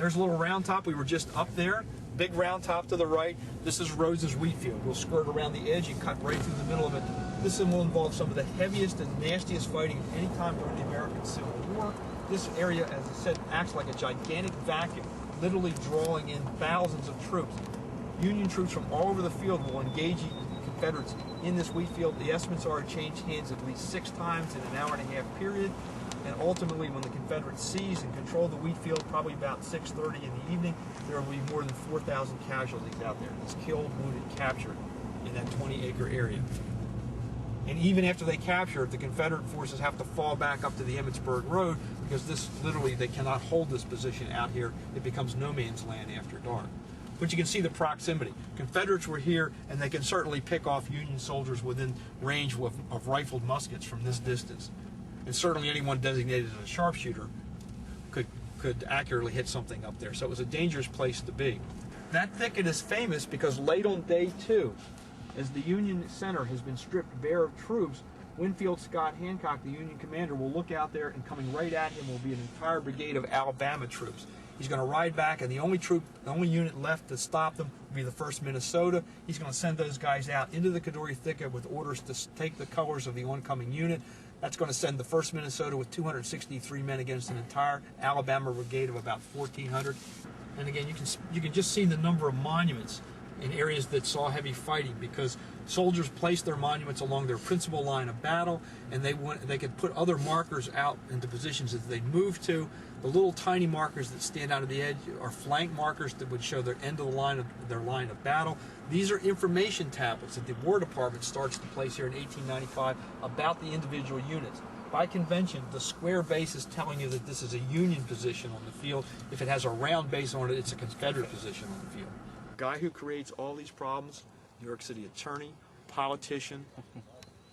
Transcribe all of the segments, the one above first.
There's a little round top. We were just up there. Big round top to the right. This is Rose's Wheatfield. We'll skirt around the edge and cut right through the middle of it. This will involve some of the heaviest and nastiest fighting of any time during the American Civil War. This area, as I said, acts like a gigantic vacuum, literally drawing in thousands of troops. Union troops from all over the field will engage Confederates in this Wheatfield. The estimates are it changed hands at least 6 times in an hour-and-a-half period. And ultimately, when the Confederates seized and controlled the Wheatfield, probably about 6:30 in the evening, there will be more than 4,000 casualties out there. It's killed, wounded, captured in that 20-acre area. And even after they capture it, the Confederate forces have to fall back up to the Emmitsburg Road because literally they cannot hold this position out here. It becomes no man's land after dark. But you can see the proximity. Confederates were here, and they can certainly pick off Union soldiers within range of rifled muskets from this distance. And certainly anyone designated as a sharpshooter could accurately hit something up there. So it was a dangerous place to be. That thicket is famous because late on day 2, as the Union center has been stripped bare of troops, Winfield Scott Hancock, the Union commander, will look out there, and coming right at him will be an entire brigade of Alabama troops. He's going to ride back, and the only unit left to stop them will be the 1st Minnesota. He's going to send those guys out into the Cadore thicket with orders to take the colors of the oncoming unit. That's going to send the 1st Minnesota with 263 men against an entire Alabama brigade of about 1,400. And again, you can just see the number of monuments in areas that saw heavy fighting, because soldiers placed their monuments along their principal line of battle, and they could put other markers out into positions that they'd move to. The little tiny markers that stand out of the edge are flank markers that would show their end of the line of their line of battle. These are information tablets that the War Department starts to place here in 1895 about the individual units. By convention, the square base is telling you that this is a Union position on the field. If it has a round base on it, it's a Confederate position on the field. Guy who creates all these problems, New York City attorney, politician,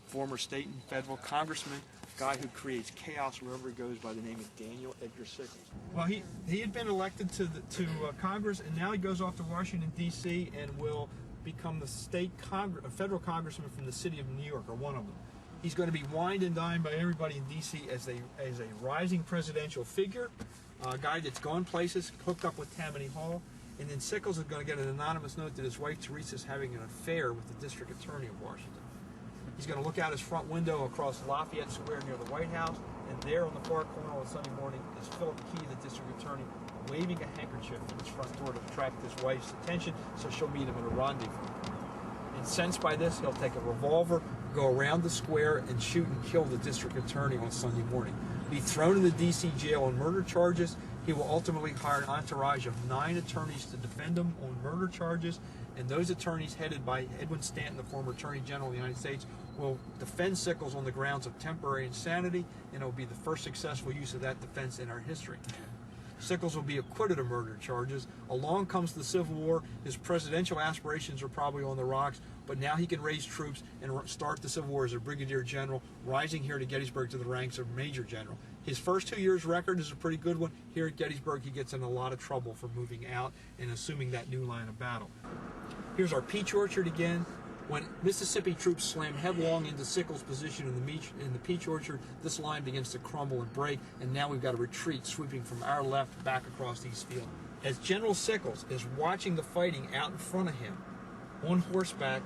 former state and federal congressman, guy who creates chaos wherever he goes, by the name of Daniel Edgar Sickles. Well, he had been elected to Congress, and now he goes off to Washington, D.C., and will become the federal congressman from the city of New York, or one of them. He's going to be wined and dined by everybody in D.C. as a rising presidential figure, a guy that's gone places, hooked up with Tammany Hall. And then Sickles is going to get an anonymous note that his wife Teresa is having an affair with the district attorney of Washington. He's going to look out his front window across Lafayette Square near the White House, and there on the far corner on Sunday morning is Philip Key, the district attorney, waving a handkerchief at his front door to attract his wife's attention, so she'll meet him at a rendezvous. Incensed by this, he'll take a revolver, go around the square, and shoot and kill the district attorney on Sunday morning. Be thrown in the D.C. jail on murder charges. He will ultimately hire an entourage of 9 attorneys to defend him on murder charges, and those attorneys, headed by Edwin Stanton, the former Attorney General of the United States, will defend Sickles on the grounds of temporary insanity, and it will be the first successful use of that defense in our history. Sickles will be acquitted of murder charges. Along comes the Civil War. His presidential aspirations are probably on the rocks, but now he can raise troops and start the Civil War as a brigadier general, rising here to Gettysburg to the ranks of major general. His first 2 years' record is a pretty good one. Here at Gettysburg, he gets in a lot of trouble for moving out and assuming that new line of battle. Here's our peach orchard again. When Mississippi troops slam headlong into Sickles' position in the peach orchard, this line begins to crumble and break, and now we've got a retreat sweeping from our left back across the East Field. As General Sickles is watching the fighting out in front of him, on horseback,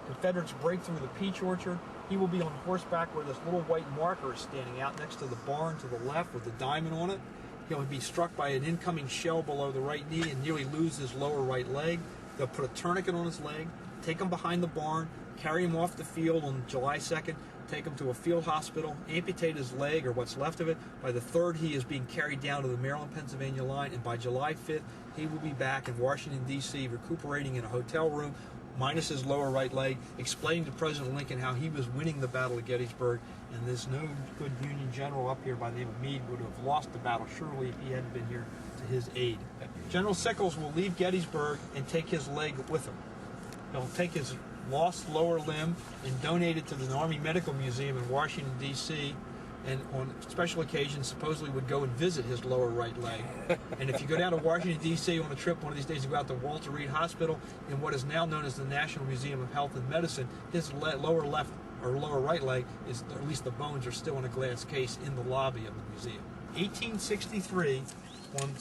Confederates break through the peach orchard. He will be on horseback where this little white marker is standing out next to the barn to the left with the diamond on it. He'll be struck by an incoming shell below the right knee and nearly lose his lower right leg. They'll put a tourniquet on his leg, take him behind the barn, carry him off the field on July 2nd, take him to a field hospital, amputate his leg or what's left of it. By the 3rd, he is being carried down to the Maryland-Pennsylvania line, and by July 5th, he will be back in Washington, D.C., recuperating in a hotel room, minus his lower right leg, explaining to President Lincoln how he was winning the Battle of Gettysburg, and this no good Union general up here by the name of Meade would have lost the battle surely if he hadn't been here to his aid. General Sickles will leave Gettysburg and take his leg with him. He'll take his lost lower limb and donate it to the Army Medical Museum in Washington, D.C., and on special occasions supposedly would go and visit his lower right leg. And if you go down to Washington, D.C. on a trip one of these days, you go out to Walter Reed Hospital in what is now known as the National Museum of Health and Medicine, his lower left or lower right leg, is, or at least the bones, are still in a glass case in the lobby of the museum. 1863, when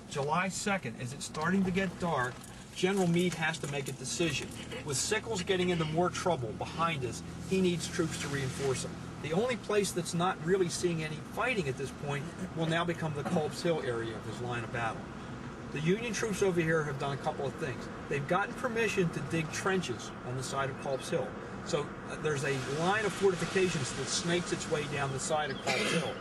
July 2nd, as it's starting to get dark, General Meade has to make a decision. With Sickles getting into more trouble behind us, he needs troops to reinforce him. The only place that's not really seeing any fighting at this point will now become the Culps Hill area of his line of battle. The Union troops over here have done a couple of things. They've gotten permission to dig trenches on the side of Culps Hill. So there's a line of fortifications that snakes its way down the side of Culps Hill.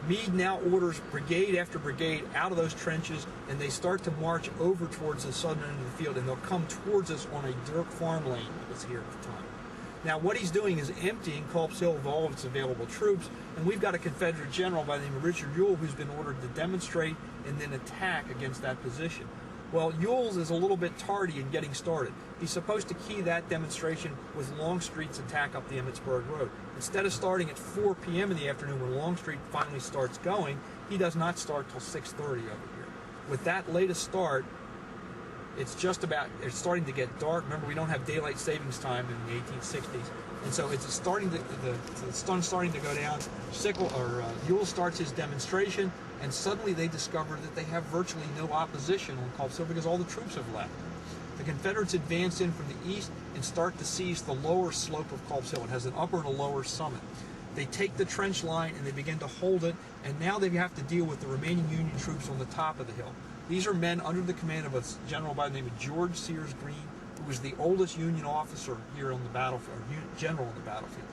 Meade now orders brigade after brigade out of those trenches, and they start to march over towards the southern end of the field, and they'll come towards us on a dirt farm lane that's here at the time. Now what he's doing is emptying Culps Hill of all of its available troops, and we've got a Confederate general by the name of Richard Ewell who's been ordered to demonstrate and then attack against that position. Well, Ewell's is a little bit tardy in getting started. He's supposed to key that demonstration with Longstreet's attack up the Emmitsburg Road. Instead of starting at 4 p.m. in the afternoon when Longstreet finally starts going, he does not start till 6:30 over here. With that latest start, it's starting to get dark. Remember, we don't have daylight savings time in the 1860s. And so it's starting to, the sun's starting to go down. Ewell starts his demonstration, and suddenly they discover that they have virtually no opposition on Culps Hill because all the troops have left. The Confederates advance in from the east and start to seize the lower slope of Culps Hill. It has an upper and a lower summit. They take the trench line and they begin to hold it, and now they have to deal with the remaining Union troops on the top of the hill. These are men under the command of a general by the name of George Sears Green, who was the oldest Union officer here on the battlefield, or general on the battlefield.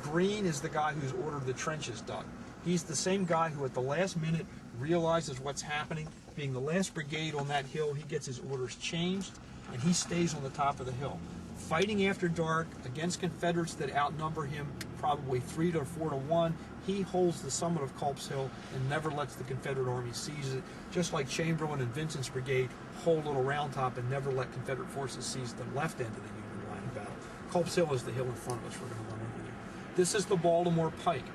Green is the guy who's ordered the trenches dug. He's the same guy who at the last minute realizes what's happening. Being the last brigade on that hill, he gets his orders changed, and he stays on the top of the hill. Fighting after dark against Confederates that outnumber him probably 3 to 4 to 1, he holds the summit of Culps Hill and never lets the Confederate Army seize it, just like Chamberlain and Vincent's brigade hold Little Round Top and never let Confederate forces seize the left end of the Union line of battle. Culps Hill is the hill in front of us. We're going to run over there. This is the Baltimore Pike.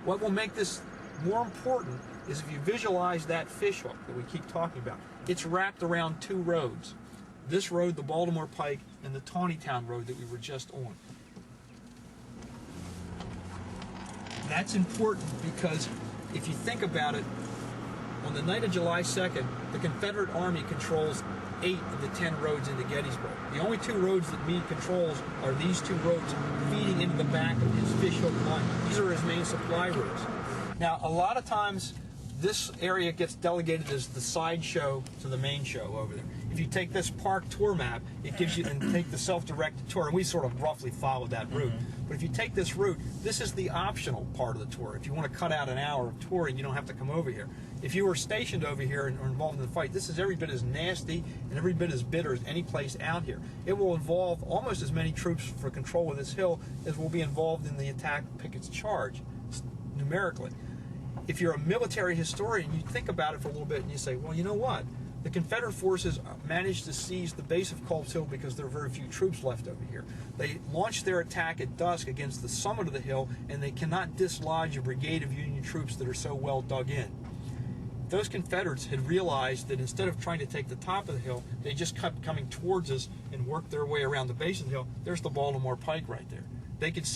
What will make this more important is if you visualize that fishhook that we keep talking about. It's wrapped around two roads. This road, the Baltimore Pike, and the Taneytown Road that we were just on. That's important because if you think about it, on the night of July 2nd, the Confederate Army controls 8 of the 10 roads into Gettysburg. The only 2 roads that Meade controls are these 2 roads feeding into the back of his fishhook line. These are his main supply routes. Now, a lot of times, this area gets delegated as the sideshow to the main show over there. If you take this park tour map, it gives you, and take the self-directed tour, and we sort of roughly followed that route. But if you take this route, this is the optional part of the tour. If you want to cut out an hour of touring, you don't have to come over here. If you were stationed over here and are involved in the fight, this is every bit as nasty and every bit as bitter as any place out here. It will involve almost as many troops for control of this hill as will be involved in the attack Pickett's charge, numerically. If you're a military historian, you think about it for a little bit and you say, well, you know what? The Confederate forces managed to seize the base of Culps Hill because there are very few troops left over here. They launched their attack at dusk against the summit of the hill, and they cannot dislodge a brigade of Union troops that are so well dug in. Those Confederates had realized that instead of trying to take the top of the hill, they just kept coming towards us and worked their way around the base of the hill. There's the Baltimore Pike right there. They could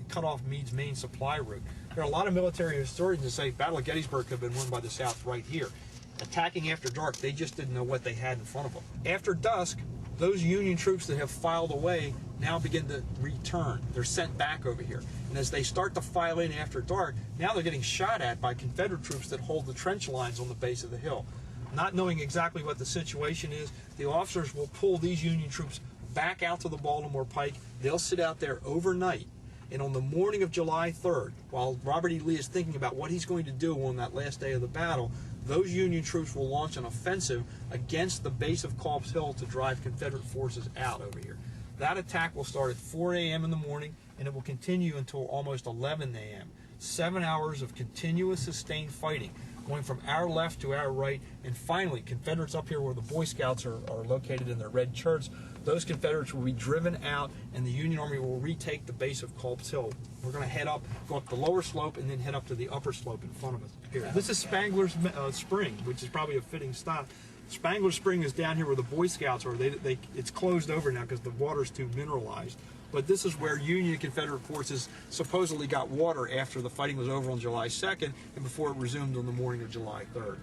cut off Meade's main supply route. There are a lot of military historians that say Battle of Gettysburg could have been won by the South right here. Attacking after dark, they just didn't know what they had in front of them. After dusk, those Union troops that have filed away now begin to return. They're sent back over here. And as they start to file in after dark, now they're getting shot at by Confederate troops that hold the trench lines on the base of the hill. Not knowing exactly what the situation is, the officers will pull these Union troops back out to the Baltimore Pike. They'll sit out there overnight. And on the morning of July 3rd, while Robert E. Lee is thinking about what he's going to do on that last day of the battle, those Union troops will launch an offensive against the base of Culps Hill to drive Confederate forces out over here. That attack will start at 4 a.m. in the morning, and it will continue until almost 11 a.m. 7 hours of continuous sustained fighting, going from our left to our right, and finally, Confederates up here where the Boy Scouts are located in their red shirts, those Confederates will be driven out, and the Union Army will retake the base of Culps Hill. We're going to go up the lower slope, and then head up to the upper slope in front of us. Here. This is Spangler's Spring, which is probably a fitting stop. Spangler's Spring is down here where the Boy Scouts are. It's closed over now because the water's too mineralized. But this is where Union and Confederate forces supposedly got water after the fighting was over on July 2nd and before it resumed on the morning of July 3rd.